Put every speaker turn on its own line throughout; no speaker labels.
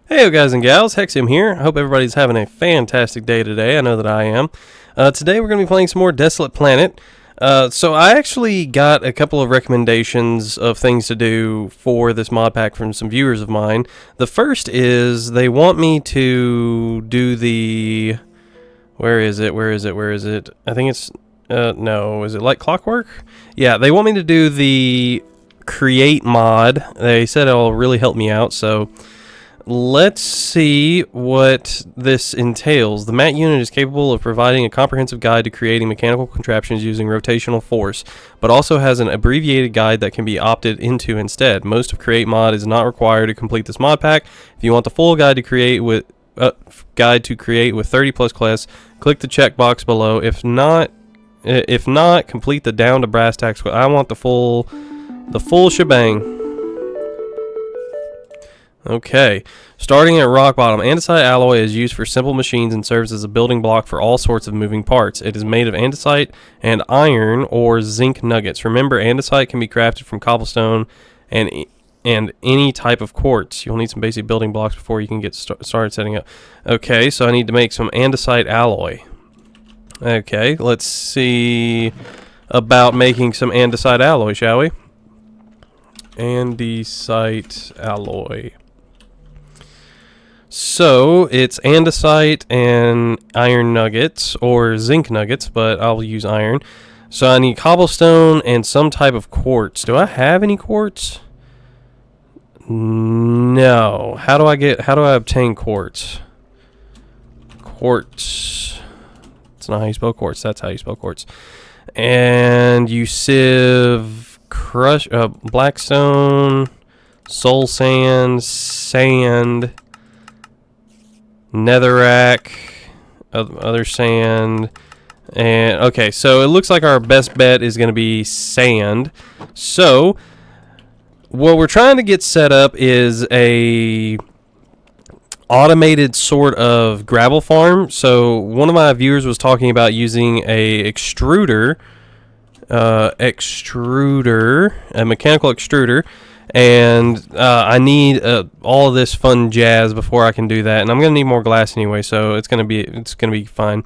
Hey guys and gals, Hexium here. I hope everybody's having a fantastic day today. I know that I am. Today we're going to be playing some more Desolate Planet. So I actually got a couple of recommendations of things to do for this mod pack from some viewers of mine. The first is they want me to do the... Where is it? I think it's... no, is it like Clockwork? Yeah, they want me to do the Create mod. They said it'll really help me out, so... Let's see what this entails. The mat unit is capable of providing a comprehensive guide to creating mechanical contraptions using rotational force, but also has an abbreviated guide that can be opted into instead. Most of Create mod is not required to complete this mod pack. If you want the full guide to create with 30 plus quests, click the checkbox below. If not, complete the down to brass tacks. I want the full shebang. Okay, starting at rock bottom, andesite alloy is used for simple machines and serves as a building block for all sorts of moving parts. It is made of andesite and iron or zinc nuggets. Remember, andesite can be crafted from cobblestone and any type of quartz. You'll need some basic building blocks before you can get started setting up. Okay, so I need to make some andesite alloy. Okay, let's see about making some andesite alloy, shall we? Andesite alloy. So it's andesite and iron nuggets or zinc nuggets, but I'll use iron. So I need cobblestone and some type of quartz. Do I have any quartz? No. How do I obtain quartz? Quartz. It's not how you spell quartz. That's how you spell quartz. And you sieve blackstone, soul sand, netherrack, other sand, and okay, so it looks like our best bet is going to be sand. So what we're trying to get set up is a automated sort of gravel farm. So one of my viewers was talking about using a extruder, a mechanical extruder. And I need all of this fun jazz before I can do that, and I'm gonna need more glass anyway, so it's gonna be fine.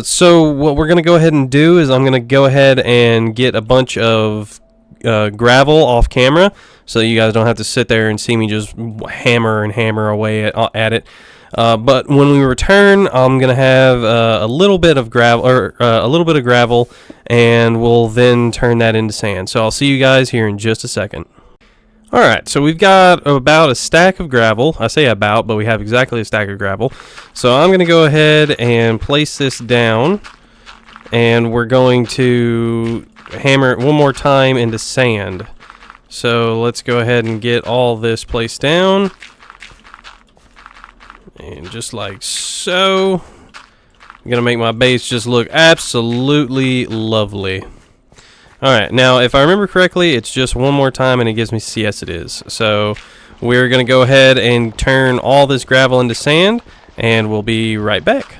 So what we're gonna go ahead and do is I'm gonna go ahead and get a bunch of gravel off camera, so you guys don't have to sit there and see me just hammer away at it. But when we return, I'm gonna have a little bit of gravel, and we'll then turn that into sand. So I'll see you guys here in just a second. Alright, so we've got about a stack of gravel. I say about, but we have exactly a stack of gravel. So I'm going to go ahead and place this down, and we're going to hammer it one more time into sand. So let's go ahead and get all this placed down. And just like so. I'm going to make my base just look absolutely lovely. Alright, now if I remember correctly, it's just one more time and it gives me yes it is. So we're going to go ahead and turn all this gravel into sand, and we'll be right back.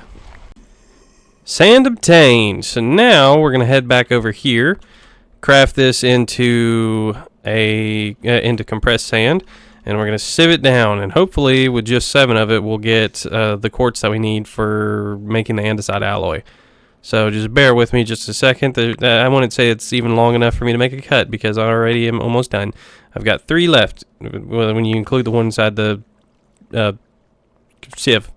Sand obtained. So now we're going to head back over here, craft this into into compressed sand, and we're going to sieve it down, and hopefully with just 7 of it we'll get the quartz that we need for making the andesite alloy. So just bear with me just a second. I wouldn't say it's even long enough for me to make a cut because I already am almost done. I've got 3 left when you include the one inside the sieve.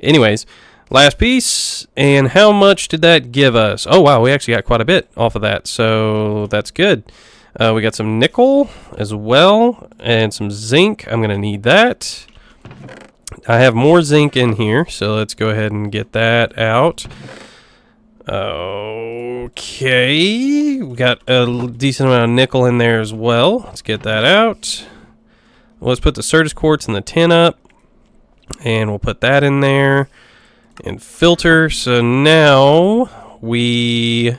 Anyways, last piece. And how much did that give us? Oh, wow, we actually got quite a bit off of that. So that's good. We got some nickel as well and some zinc. I'm going to need that. I have more zinc in here, so let's go ahead and get that out. Okay, we got a decent amount of nickel in there as well. Let's get that out. Let's put the Certus quartz in the tin up, and we'll put that in there and filter. So now we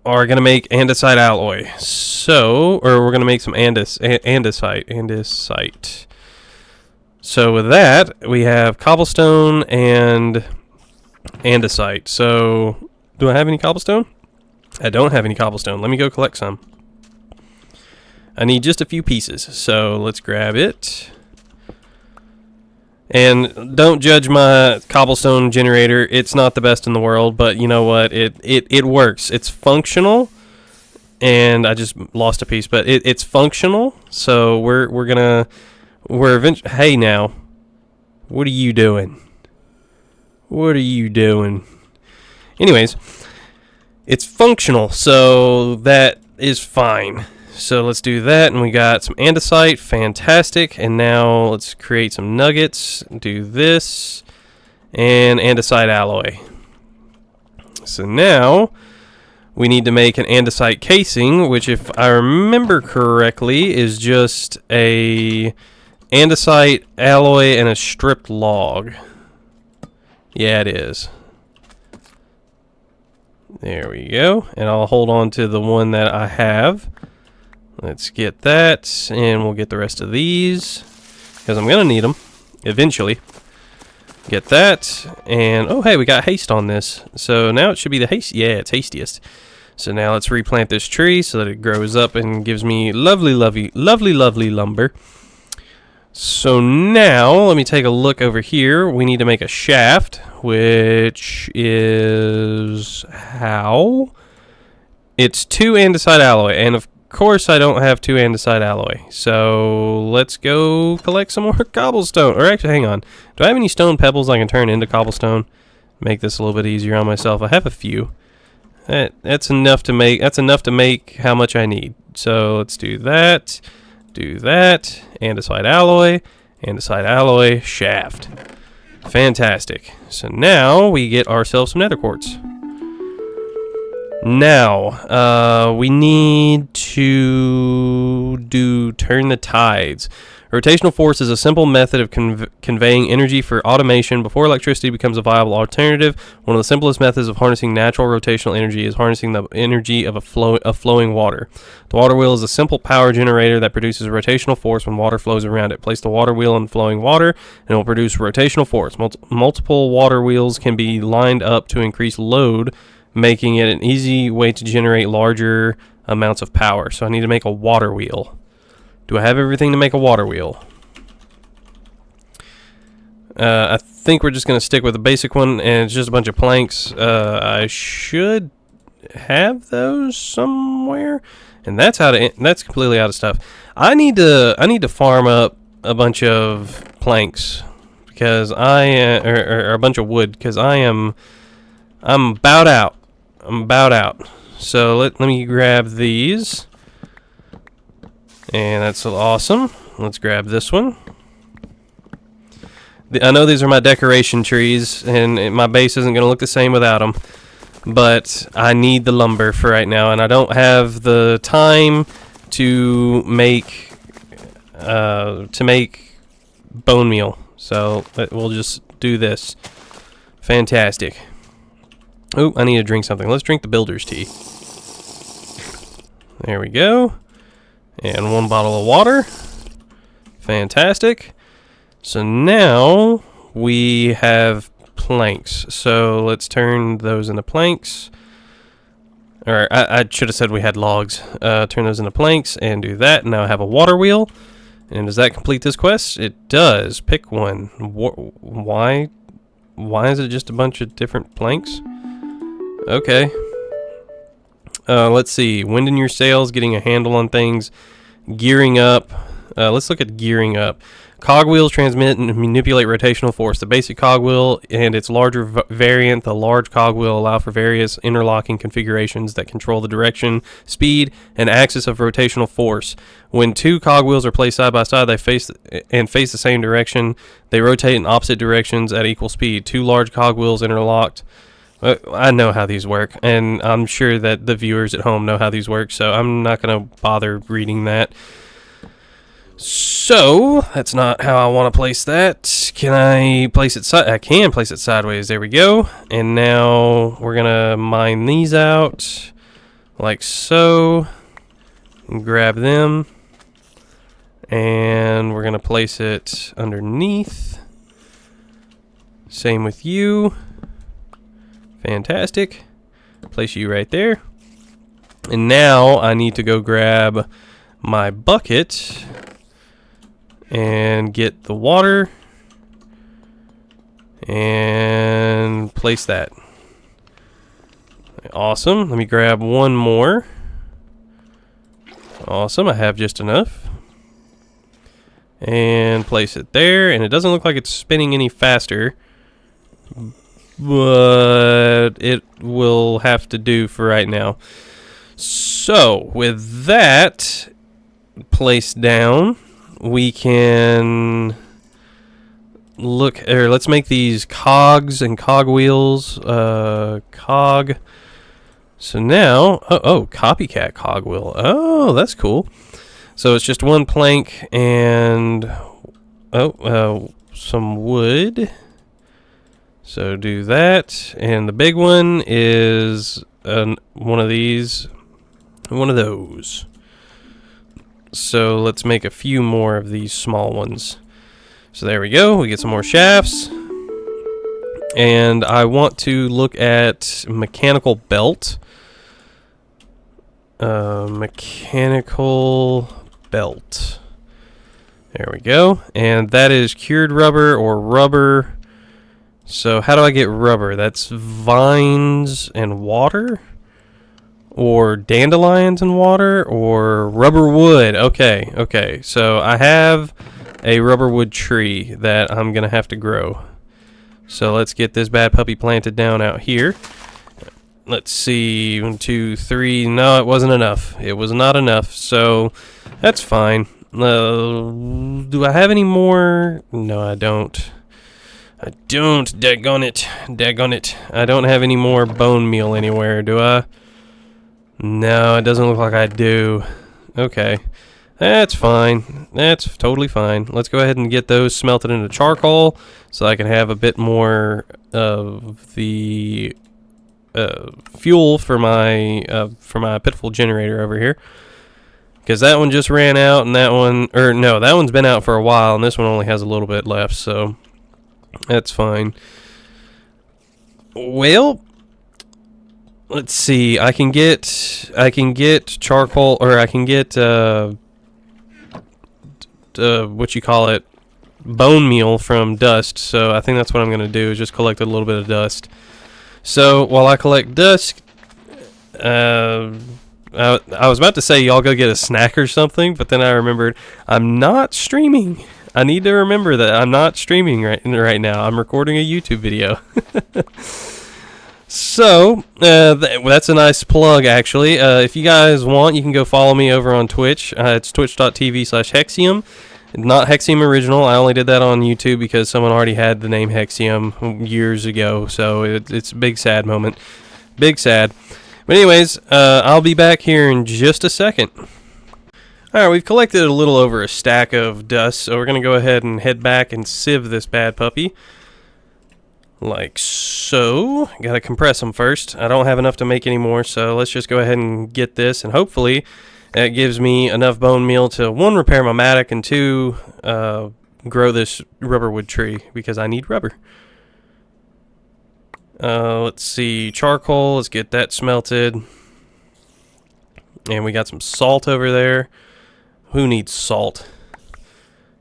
are going to make andesite alloy. So, or we're going to make some andesite. So with that, we have cobblestone and andesite. So do I have any cobblestone? I don't have any cobblestone. Let me go collect some. I need just a few pieces, so let's grab it. And don't judge my cobblestone generator. It's not the best in the world, but you know what? It works. It's functional. And I just lost a piece, but it's functional. So we're eventually. Hey now, what are you doing? What are you doing? Anyways, it's functional, so that is fine. So let's do that, and we got some andesite, fantastic. And now let's create some nuggets. Do this, and andesite alloy. So now we need to make an andesite casing, which, if I remember correctly, is just a andesite alloy and a stripped log. Yeah, it is. There we go. And I'll hold on to the one that I have. Let's get that, and we'll get the rest of these, because I'm going to need them eventually. Get that, and oh hey, we got haste on this. So now it should be the haste. Yeah, it's hastiest. So now let's replant this tree so that it grows up and gives me lovely, lovely, lovely, lovely lumber. So now let me take a look over here. We need to make a shaft, which is how? It's 2 andesite alloy, and of course I don't have 2 andesite alloy. So let's go collect some more cobblestone. Or actually, hang on. Do I have any stone pebbles I can turn into cobblestone? Make this a little bit easier on myself. I have a few. That's enough to make. That's enough to make how much I need. So let's do that. Do that. Andesite alloy, shaft. Fantastic. So now we get ourselves some nether quartz. Now, we need to turn the tides. Rotational force is a simple method of conveying energy for automation before electricity becomes a viable alternative. One of the simplest methods of harnessing natural rotational energy is harnessing the energy of flowing water. The water wheel is a simple power generator that produces rotational force when water flows around it. Place the water wheel in flowing water, and it will produce rotational force. Multiple water wheels can be lined up to increase load, making it an easy way to generate larger amounts of power. So I need to make a water wheel. Do I have everything to make a water wheel? I think we're just going to stick with the basic one, and it's just a bunch of planks. I should have those somewhere, and that's completely out of stuff. I need to farm up a bunch of planks because or a bunch of wood, because I'm about out. I'm about out. So let me grab these. And that's awesome. Let's grab this one. I know these are my decoration trees, and my base isn't going to look the same without them. But I need the lumber for right now, and I don't have the time to make bone meal. So we'll just do this. Fantastic. Oh, I need to drink something. Let's drink the builder's tea. There we go. And 1 bottle of water. Fantastic. So now we have planks. So let's turn those into planks. Or I should have said we had logs. Turn those into planks and do that. Now I have a water wheel. And does that complete this quest? It does. Pick one. Why is it just a bunch of different planks? Okay. Let's see. Wind in your sails, getting a handle on things, gearing up. Let's look at gearing up. Cogwheels transmit and manipulate rotational force. The basic cogwheel and its larger variant, the large cogwheel, allow for various interlocking configurations that control the direction, speed, and axis of rotational force. When 2 cogwheels are placed side by side, they face the same direction. They rotate in opposite directions at equal speed. 2 large cogwheels interlocked. I know how these work, and I'm sure that the viewers at home know how these work, so I'm not going to bother reading that. So, that's not how I want to place that. Can I place it I can place it sideways. There we go. And now we're going to mine these out like so. And grab them. And we're going to place it underneath. Same with you. Fantastic. Place you right there. And now I need to go grab my bucket and get the water. And place that. Awesome. Let me grab one more. Awesome. I have just enough. And place it there. And it doesn't look like it's spinning any faster, but it will have to do for right now. So with that placed down, we can look, or let's make these cogs and cogwheels. Cog. So now, oh, copycat cogwheel. Oh, that's cool. So it's just one plank and some wood. So do that, and the big one is one of these, one of those. So let's make a few more of these small ones. So there we go. We get some more shafts, and I want to look at mechanical belt. Mechanical belt. There we go, and that is cured rubber or rubber. So how do I get rubber? That's vines and water, or dandelions and water, or rubber wood. Okay. So I have a rubber wood tree that I'm gonna have to grow. So let's get this bad puppy planted down out here. Let's see, 1, 2, 3. No, it wasn't enough. It was not enough. So that's fine. Do I have any more? No, I don't. Daggone it. I don't have any more bone meal anywhere, do I? No, it doesn't look like I do. Okay. That's fine. That's totally fine. Let's go ahead and get those smelted into charcoal so I can have a bit more of the fuel for my pitiful generator over here. Because that one just ran out, and that one's been out for a while, and this one only has a little bit left, so that's fine. Well, let's see. I can get charcoal, or I can get what you call it, bone meal from dust. So I think that's what I'm gonna do, is just collect a little bit of dust. So while I collect dust, I was about to say y'all go get a snack or something, but then I remembered I'm not streaming. I need to remember that I'm not streaming right now. I'm recording a YouTube video. So that's a nice plug, actually. If you guys want, you can go follow me over on Twitch. It's twitch.tv/Hexium. Not Hexium Original. I only did that on YouTube because someone already had the name Hexium years ago. So it's a big sad moment. Big sad. But anyways, I'll be back here in just a second. Alright, we've collected a little over a stack of dust, so we're going to go ahead and head back and sieve this bad puppy. Like so. Gotta compress them first. I don't have enough to make any more, so let's just go ahead and get this, and hopefully that gives me enough bone meal to, 1, repair my mattock, and 2, grow this rubber wood tree, because I need rubber. Let's see, charcoal, let's get that smelted. And we got some salt over there. Who needs salt?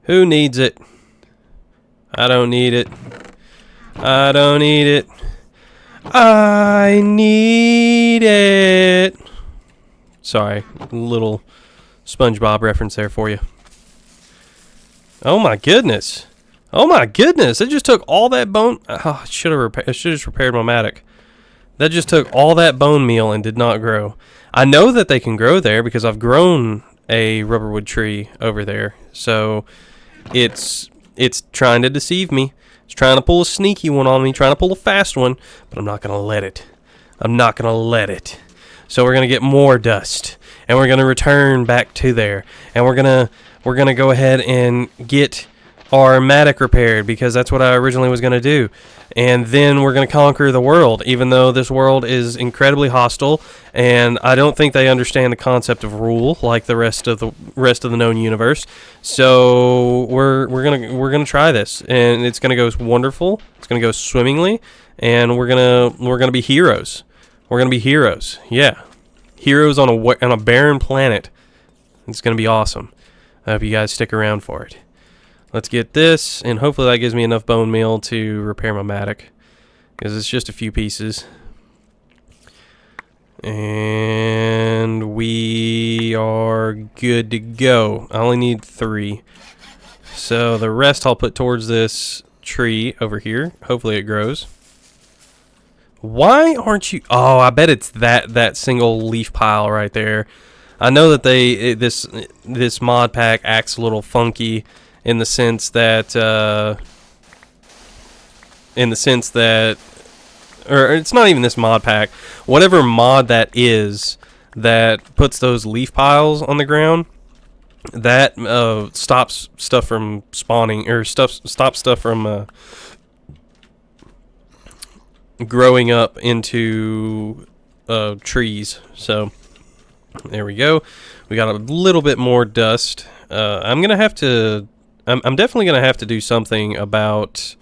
Who needs it? I don't need it. I don't need it. I need it. Sorry, little SpongeBob reference there for you. Oh my goodness. Oh my goodness, it just took all that bone. Oh, I should have just repaired my mattock. That just took all that bone meal and did not grow. I know that they can grow there because I've grown a rubberwood tree over there. So it's trying to deceive me. It's trying to pull a sneaky one on me, trying to pull a fast one, but I'm not going to let it. I'm not going to let it. So we're going to get more dust, and we're going to return back to there, and we're going to go ahead and get our mattock repaired, because that's what I originally was going to do. And then we're going to conquer the world, even though this world is incredibly hostile, and I don't think they understand the concept of rule like the rest of the known universe. So we're gonna try this, and it's gonna go wonderful. It's gonna go swimmingly, and we're gonna be heroes. We're gonna be heroes. Yeah, heroes on a barren planet. It's gonna be awesome. I hope you guys stick around for it. Let's get this, and hopefully that gives me enough bone meal to repair my mattock, because it's just a few pieces. And we are good to go. I only need 3. So the rest I'll put towards this tree over here. Hopefully it grows. Why aren't you... Oh, I bet it's that single leaf pile right there. I know that this mod pack acts a little funky in the sense that or it's not even this mod pack. Whatever mod that is that puts those leaf piles on the ground, that stops stuff from spawning, or stops stuff from growing up into trees. So there we go. We got a little bit more dust. I'm definitely gonna have to do something about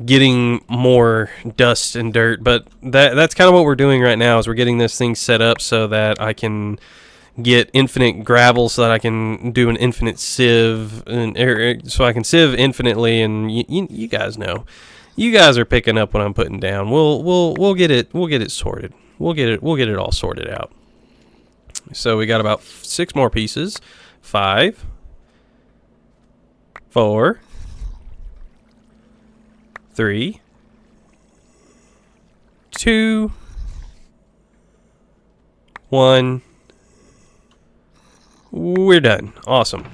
getting more dust and dirt, but that's kind of what we're doing right now, is we're getting this thing set up so that I can get infinite gravel, so that I can do an infinite sieve, and so I can sieve infinitely. And you guys know, you guys are picking up what I'm putting down. We'll get it sorted. We'll get it all sorted out. So we got about 6 more pieces. 5, 4, 3, 2, 1. We're done. Awesome.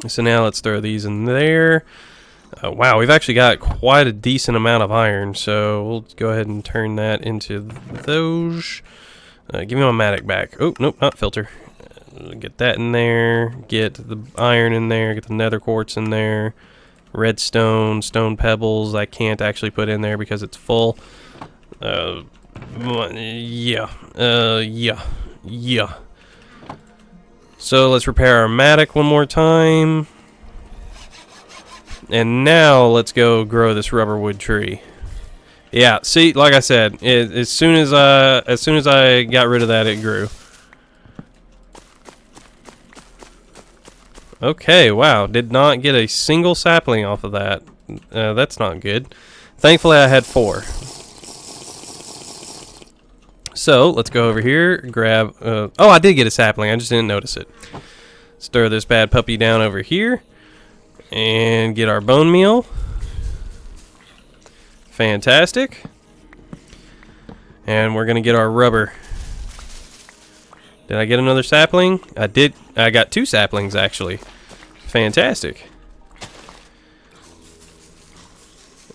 So now let's throw these in there. Wow, we've actually got quite a decent amount of iron, so we'll go ahead and turn that into those. Give me my mattock back. Oh, nope, not filter. Get that in there. Get the iron in there. Get the nether quartz in there. Redstone, stone pebbles I can't actually put in there because it's full. Yeah. So let's repair our mattock one more time. And now let's go grow this rubber wood tree. Yeah, see, like I said, as soon as I got rid of that, it grew. Okay, wow, did not get a single sapling off of that. That's not good. Thankfully, I had 4. So, let's go over here, grab... oh, I did get a sapling, I just didn't notice it. Stir this bad puppy down over here. And get our bone meal. Fantastic. And we're going to get our rubber. Did I get another sapling? I did. I got 2 saplings, actually. Fantastic.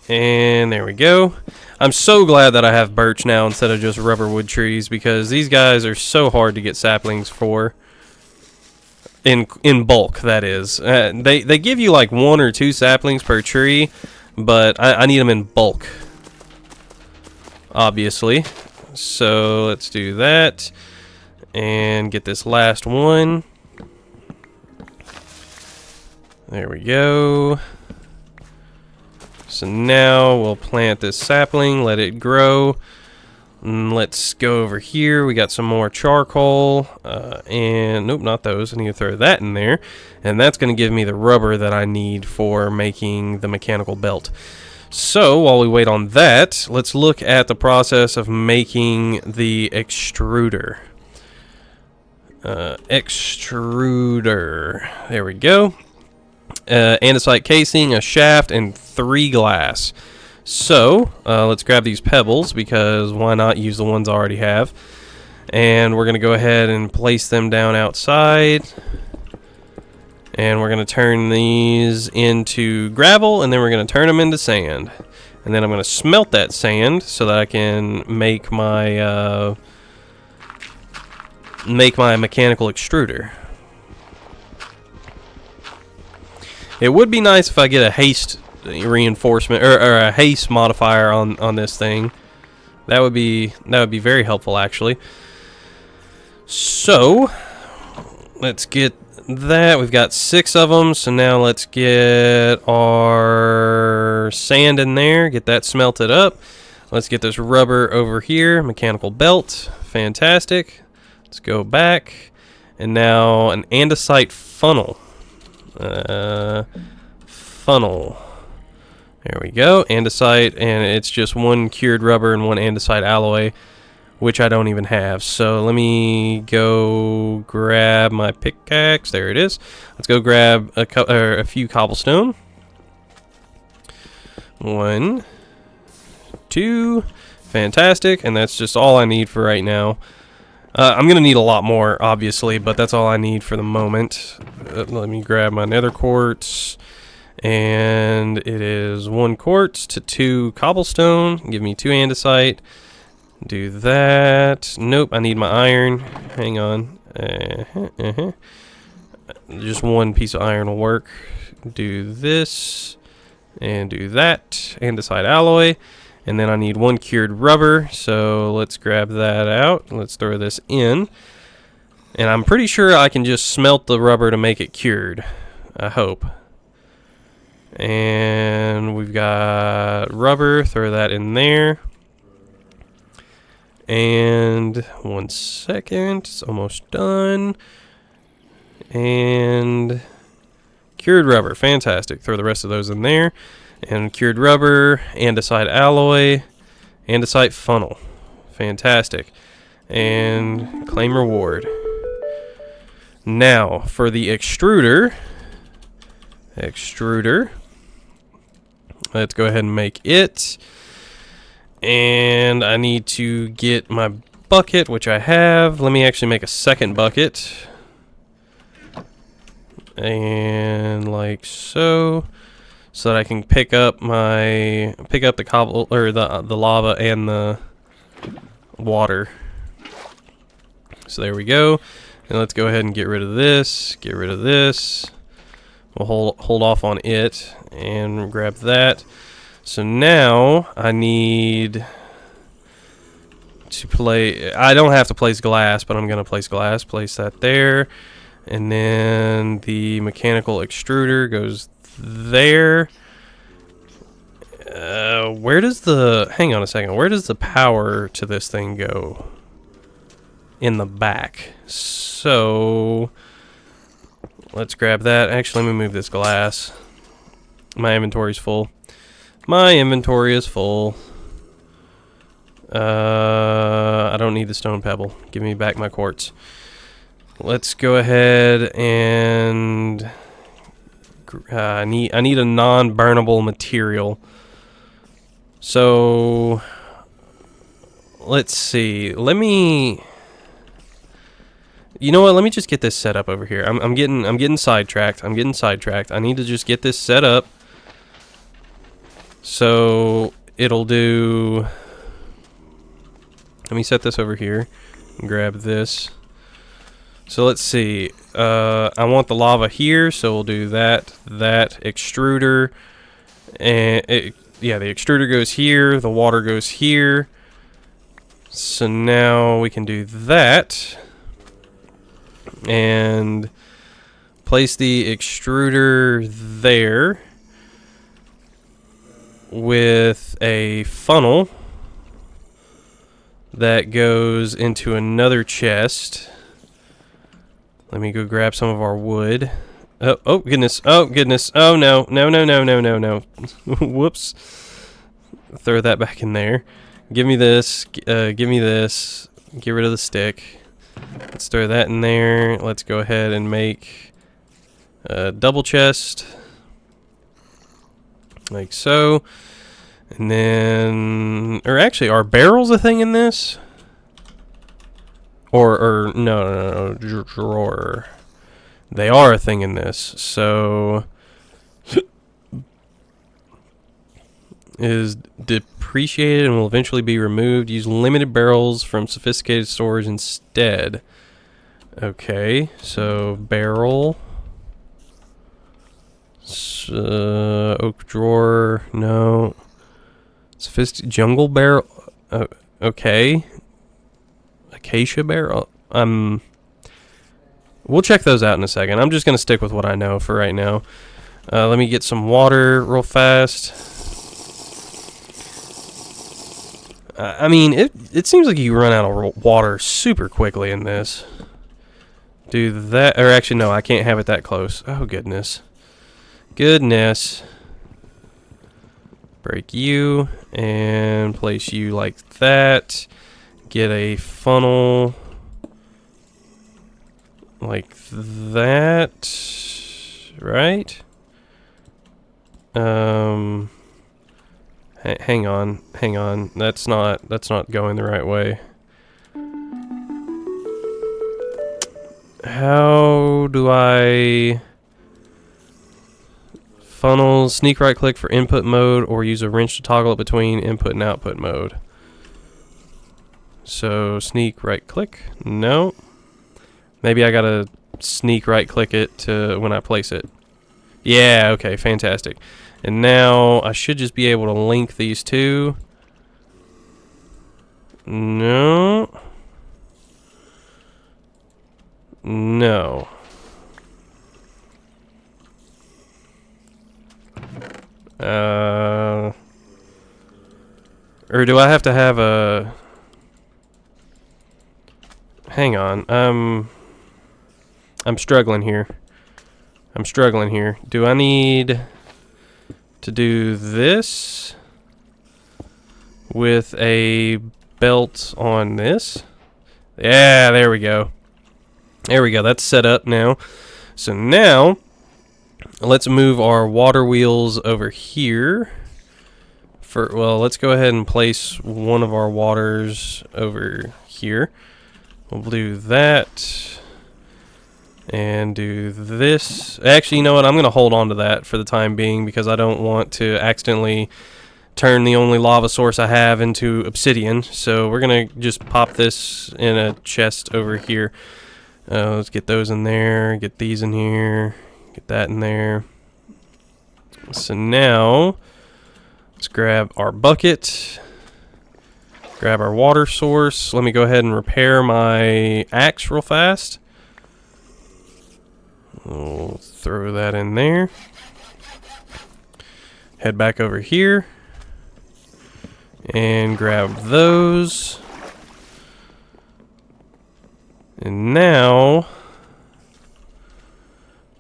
And there we go. I'm so glad that I have birch now instead of just rubber wood trees, because these guys are so hard to get saplings for. In bulk, that is. They give you like 1 or 2 saplings per tree, but I need them in bulk, obviously. So let's do that. And get this last one. There we go. So now we'll plant this sapling, let it grow. And let's go over here. We got some more charcoal. And nope, not those. I need to throw that in there. And that's going to give me the rubber that I need for making the mechanical belt. So while we wait on that, let's look at the process of making the extruder. Extruder. There we go. Andesite casing, a shaft, and 3 glass. So let's grab these pebbles, because why not use the ones I already have. And we're going to go ahead and place them down outside. And we're going to turn these into gravel, and then we're going to turn them into sand. And then I'm going to smelt that sand so that I can make my mechanical extruder. It would be nice if I get a haste reinforcement or a haste modifier on this thing. That would be very helpful, actually. So let's get that. We've got 6 of them, so now let's get our sand in there, get that smelted up. Let's get this rubber over here, mechanical belt. Fantastic. Let's go back. And now an andesite funnel. Funnel. There we go. Andesite, and it's just one cured rubber and one andesite alloy, which I don't even have. So let me go grab my pickaxe. There it is. Let's go grab a few cobblestone. 1, 2, fantastic, and that's just all I need for right now. I'm gonna need a lot more, obviously, but that's all I need for the moment. Let me grab my nether quartz. And it is 1 quartz to 2 cobblestone. Give me 2 andesite. Do that. Nope, I need my iron. Hang on. Just 1 piece of iron will work. Do this. And do that. Andesite alloy. And then I need 1 cured rubber. So let's grab that out. Let's throw this in. And I'm pretty sure I can just smelt the rubber to make it cured. I hope. And we've got rubber, throw that in there. And 1 second, it's almost done. And cured rubber, fantastic. Throw the rest of those in there. And cured rubber, andesite alloy, andesite funnel, fantastic. And claim reward. Now for the extruder. Let's go ahead and make it. And I need to get my bucket, which I have. Let me actually make a second bucket. And like so. So that I can pick up the cobble or the lava and the water. So there we go. And let's go ahead and get rid of this. Get rid of this. We'll hold off on it and grab that. So now I need to I don't have to place glass, but I'm going to place glass. Place that there. And then the mechanical extruder goes there. Where does hang on a second. Where does the power to this thing go? In the back. So let's grab that. Actually, let me move this glass. My inventory's full. My inventory is full. I don't need the stone pebble. Give me back my quartz. Let's go ahead and I need a non-burnable material. So let's see. You know what? Let me just get this set up over here. I'm getting sidetracked. I need to just get this set up. So it'll do. Let me set this over here and grab this. So let's see. I want the lava here, so we'll do that extruder, and the extruder goes here. The water goes here. So now we can do that. And place the extruder there with a funnel that goes into another chest. Let me go grab some of our wood. Oh goodness. Oh goodness. Oh no. No. Whoops. Throw that back in there. Give me this. Give me this. Get rid of the stick. Let's throw that in there. Let's go ahead and make a double chest. Like so. And then, or actually, are barrels a thing in this? Or no, drawer. They are a thing in this. So, is depreciated and will eventually be removed. Use limited barrels from sophisticated storage instead. Okay, so barrel. Oak drawer, no. Jungle barrel, okay. Acacia barrel, we'll check those out in a second. I'm just gonna stick with what I know for right now. Let me get some water real fast. I mean, it seems like you run out of water super quickly in this. do that. Or actually, no, I can't have it that close. Oh, goodness. Goodness. Break you and place you like that. Get a funnel like that, right? Hang on. That's not going the right way. How do I funnel? Sneak right click for input mode, or use a wrench to toggle it between input and output mode. So sneak right click. No. Maybe I gotta sneak right click it to when I place it. Yeah, okay, fantastic. And now I should just be able to link these two. No. No. Or do I have to have a... Hang on. I'm struggling here. Do I need to do this with a belt on this? Yeah, there we go. That's set up now. So now, let's move our water wheels over here. Well, let's go ahead and place one of our waters over here. We'll do that. And do this. Actually, you know what? I'm going to hold on to that for the time being because I don't want to accidentally turn the only lava source I have into obsidian. So we're going to just pop this in a chest over here. Let's get those in there. Get these in here. Get that in there. So now, let's grab our bucket. Grab our water source. Let me go ahead and repair my axe real fast. We'll throw that in there. Head back over here. And grab those. And now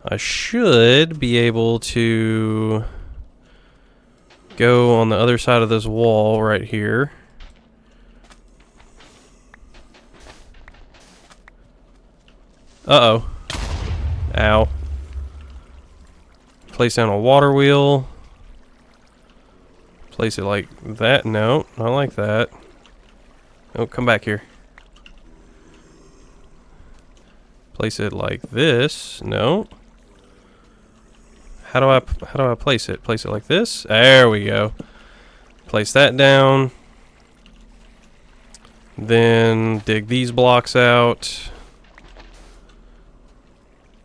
I should be able to go on the other side of this wall right here. Uh-oh. Ow. Place down a water wheel. Place it like that. No, not like that. Oh, come back here. Place it like this. No. How do I place it? Place it like this. There we go. Place that down. Then dig these blocks out.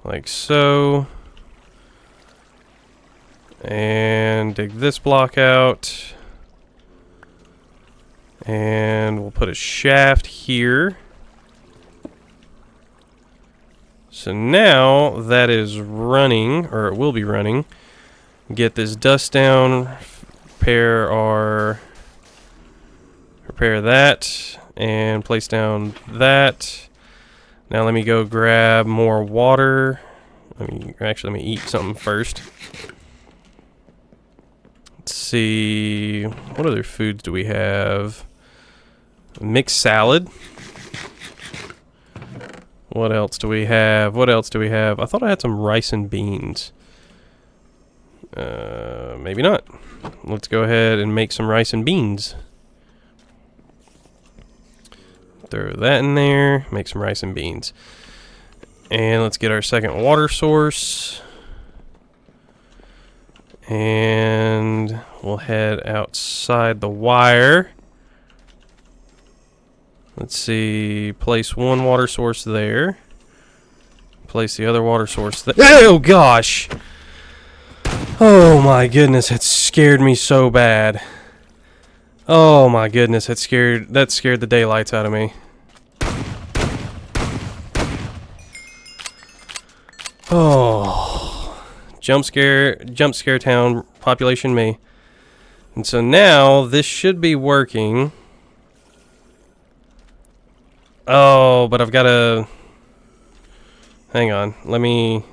Like so. And dig this block out. And we'll put a shaft here. So now that is running, or it will be running. Get this dust down. Repair that. And place down that. Now let me go grab more water. Let me eat something first. Let's see, what other foods do we have? Mixed salad. What else do we have? I thought I had some rice and beans. Maybe not. Let's go ahead and make some rice and beans. Throw that in there, make some rice and beans. And let's get our second water source. And we'll head outside the wire. Let's see, place one water source there. Place the other water source there. Oh gosh! Oh my goodness, it scared me so bad. Oh my goodness, that scared the daylights out of me. Oh, jump scare town, population me. And so now this should be working. Oh, but I've got to hang on. Let me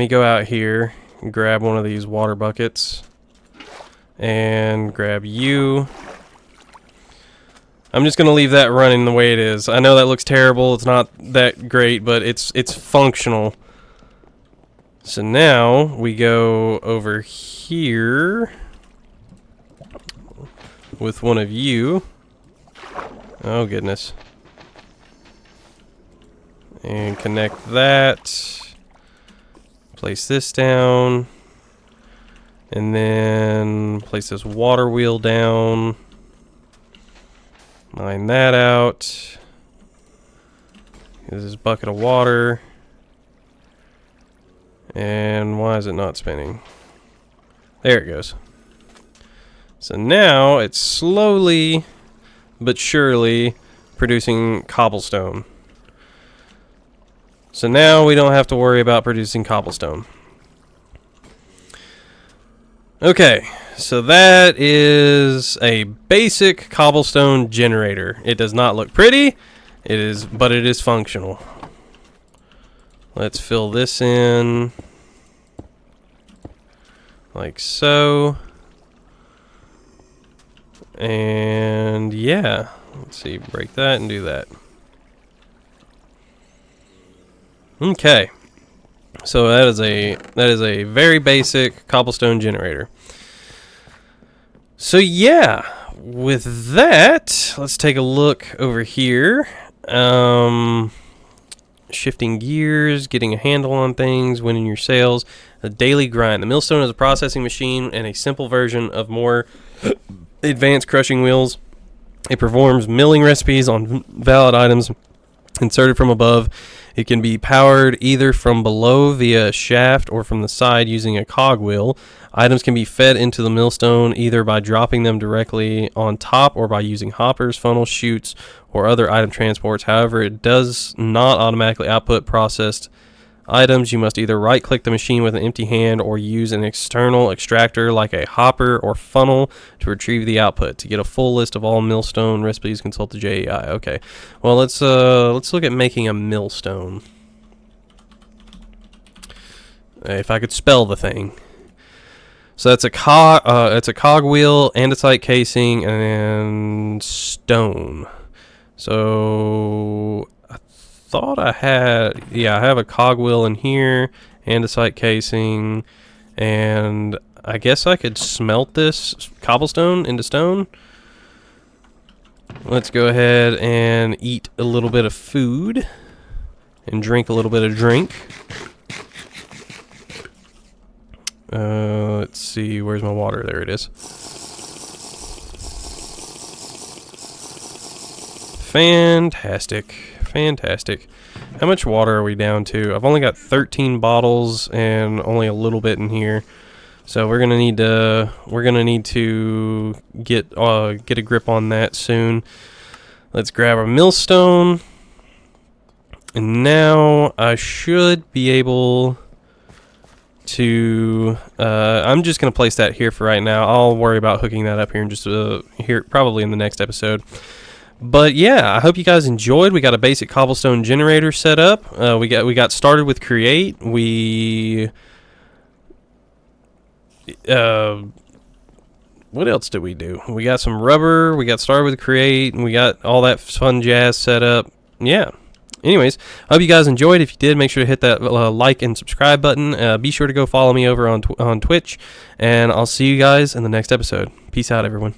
go out here and grab one of these water buckets and grab you. I'm just gonna leave that running the way it is. I know that looks terrible. It's not that great, but it's functional. So now we go over here with one of you. Oh goodness. And connect that. Place this down. And then place this water wheel down. Mine that out. Here's this bucket of water. And why is it not spinning? There it goes. So now it's slowly but surely producing cobblestone. So now we don't have to worry about producing cobblestone. Okay, so that is a basic cobblestone generator. It does not look pretty, but it is functional. Let's fill this in like so. And yeah, let's see, break that and do that. Okay. So that is a very basic cobblestone generator. So yeah, with that, let's take a look over here. Shifting gears, getting a handle on things, winning your sales, a daily grind. The millstone is a processing machine and a simple version of more advanced crushing wheels. It performs milling recipes on valid items inserted from above. It can be powered either from below via a shaft or from the side using a cogwheel. Items can be fed into the millstone either by dropping them directly on top or by using hoppers, funnels, chutes, or other item transports. However, it does not automatically output processed items. You must either right-click the machine with an empty hand or use an external extractor like a hopper or funnel to retrieve the output. To get a full list of all millstone recipes, consult the JEI. Okay, well let's look at making a millstone. If I could spell the thing. So that's a cogwheel, andesite casing, and stone. So I thought I had, yeah, I have a cogwheel in here, andesite casing, and I guess I could smelt this cobblestone into stone. Let's go ahead and eat a little bit of food and drink a little bit of drink. Let's see, where's my water? There it is. Fantastic. Fantastic. How much water are we down to? I've only got 13 bottles and only a little bit in here. So we're gonna need to get a grip on that soon. Let's grab our millstone. And now I should be able to I'm just gonna place that here for right now. I'll worry about hooking that up here in just here probably in the next episode. But yeah, I hope you guys enjoyed. We got a basic cobblestone generator set up. We got started with create. What else did we do? We got some rubber. We got started with create, and we got all that fun jazz set up. Yeah. Anyways, I hope you guys enjoyed. If you did, make sure to hit that like and subscribe button. Be sure to go follow me over on Twitch, and I'll see you guys in the next episode. Peace out, everyone.